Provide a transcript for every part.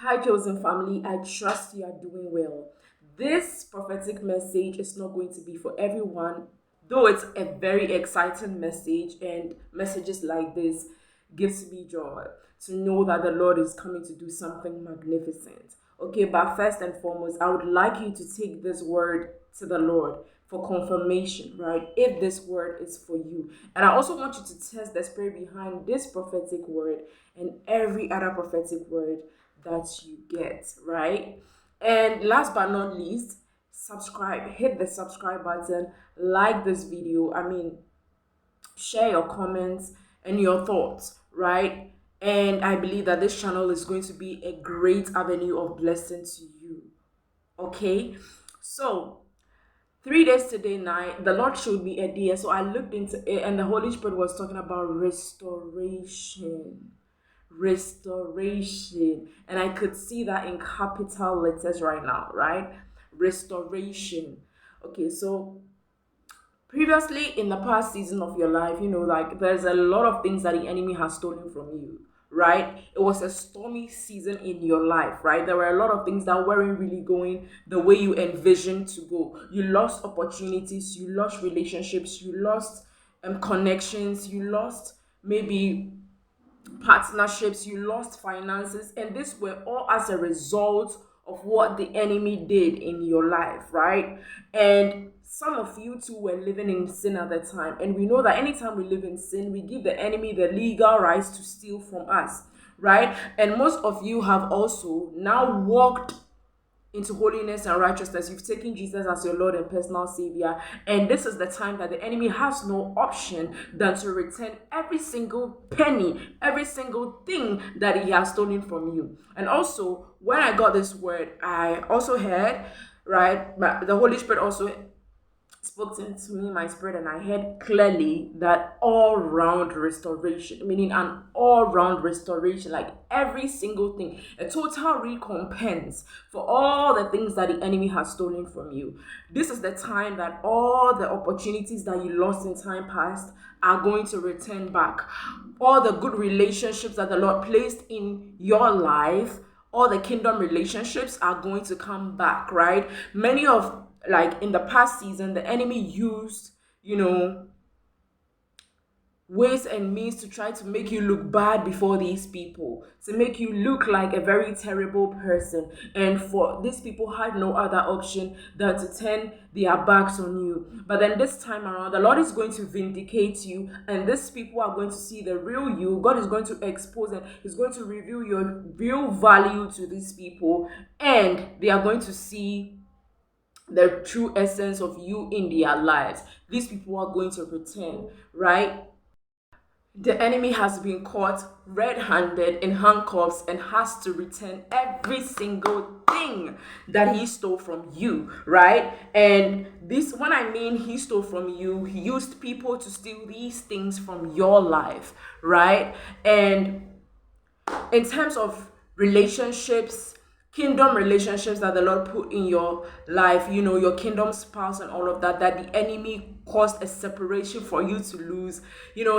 Hi, chosen family. I trust you are doing well. This prophetic message is not going to be for everyone, though it's a very exciting message, and messages like this gives me joy to know that the Lord is coming to do something magnificent. Okay, but first and foremost, I would like you to take this word to the Lord for confirmation, right? If this word is for you. And I also want you to test the spirit behind this prophetic word and every other prophetic word that you get, right? And last but not least, subscribe. Hit the subscribe button, like this video. Share your comments and your thoughts, right? And I believe that this channel is going to be a great avenue of blessing to you. Okay? So, 3 days today night, the Lord showed me a deer. So I looked into it, and the Holy Spirit was talking about restoration. Restoration. And I could see that in capital letters right now, right? Restoration. Okay, so previously in the past season of your life, like there's a lot of things that the enemy has stolen from you, right? It was a stormy season in your life, right? There were a lot of things that weren't really going the way you envisioned to go. You lost opportunities, you lost relationships, you lost connections, you lost maybe partnerships, you lost finances, and this were all as a result of what the enemy did in your life, right? And some of you too were living in sin at the time, and we know that anytime we live in sin, we give the enemy the legal rights to steal from us, right? And most of you have also now walked into holiness and righteousness. You've taken Jesus as your Lord and personal Savior. And this is the time that the enemy has no option than to return every single penny, every single thing that he has stolen from you. And also, when I got this word, I also heard, right, the Holy Spirit also spoke to me in my spirit, and I heard clearly that all-round restoration, meaning an all-round restoration, like every single thing, a total recompense for all the things that the enemy has stolen from you. This is the time that all the opportunities that you lost in time past are going to return back. All the good relationships that the Lord placed in your life, all the kingdom relationships are going to come back, right? Many of, like in the past season, the enemy used, ways and means to try to make you look bad before these people, to make you look like a very terrible person. And for these people had no other option than to turn their backs on you. But then this time around, the Lord is going to vindicate you, and these people are going to see the real you. God is going to expose and He's going to reveal your real value to these people, and they are going to see the true essence of you in their lives. These people are going to return, right? The enemy has been caught red-handed in handcuffs and has to return every single thing that he stole from you, right? And this, when I mean he stole from you, he used people to steal these things from your life, right? And in terms of relationships, kingdom relationships that the Lord put in your life, your kingdom spouse and all of that, that the enemy caused a separation for you to lose.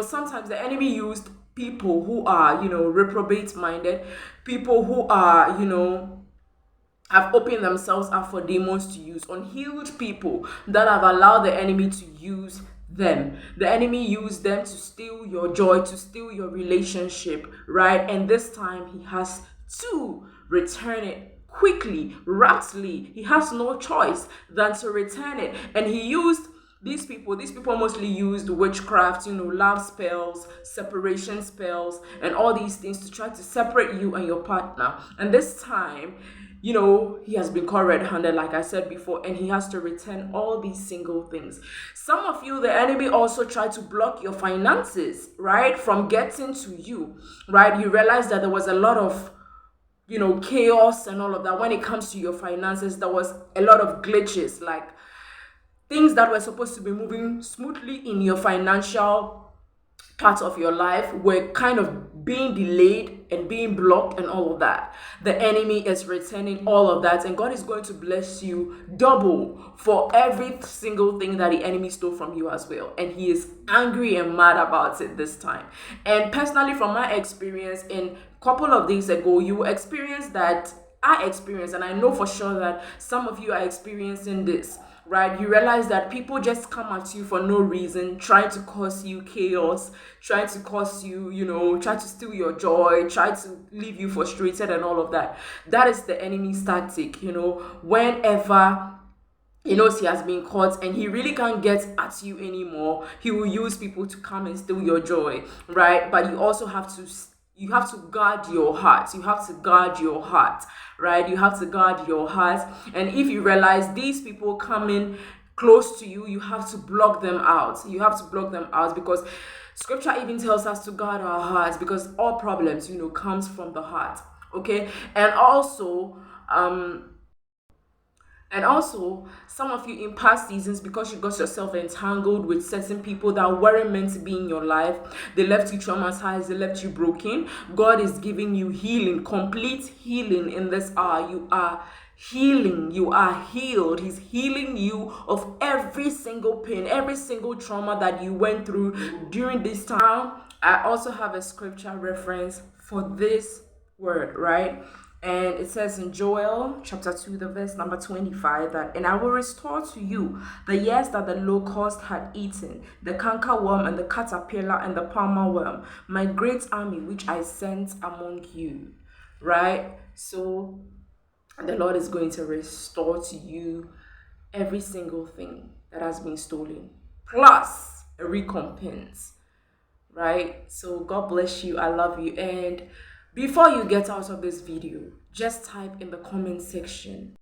Sometimes the enemy used people who are, reprobate minded, people who are, have opened themselves up for demons to use, unhealed people that have allowed the enemy to use them. The enemy used them to steal your joy, to steal your relationship, right? And this time he has to return it quickly, rapidly. He has no choice than to return it. And he used these people mostly used witchcraft, love spells, separation spells, and all these things to try to separate you and your partner. And this time, he has been caught red-handed, like I said before, and he has to return all these single things. Some of you, the enemy also tried to block your finances, right, from getting to you, right? You realize that there was a lot of chaos and all of that when it comes to your finances. There was a lot of glitches, like things that were supposed to be moving smoothly in your financial parts of your life were kind of being delayed and being blocked and all of that. The enemy is returning all of that, and God is going to bless you double for every single thing that the enemy stole from you as well. And he is angry and mad about it this time. And personally, from my experience, in a couple of days ago, you experienced that I experienced, and I know for sure that some of you are experiencing this, right? You realize that people just come at you for no reason, trying to cause you chaos, trying to cause you, try to steal your joy, try to leave you frustrated and all of that. That is the enemy's tactic, whenever he knows he has been caught and he really can't get at you anymore. He will use people to come and steal your joy, right? But you have to guard your heart. You have to guard your heart, right? You have to guard your heart. And if you realize these people coming close to you, you have to block them out. You have to block them out, because scripture even tells us to guard our hearts, because all problems, comes from the heart. Okay. And also, some of you in past seasons, because you got yourself entangled with certain people that weren't meant to be in your life, they left you traumatized, they left you broken. God is giving you healing, complete healing in this hour. You are healing, you are healed. He's healing you of every single pain, every single trauma that you went through during this time. I also have a scripture reference for this word, right? And it says in Joel chapter 2, the verse number 25, that, "And I will restore to you the years that the locust had eaten, the cankerworm and the caterpillar and the palmer worm, my great army which I sent among you." Right? So the Lord is going to restore to you every single thing that has been stolen, plus a recompense. Right? So God bless you. I love you. And before you get out of this video, just type in the comment section,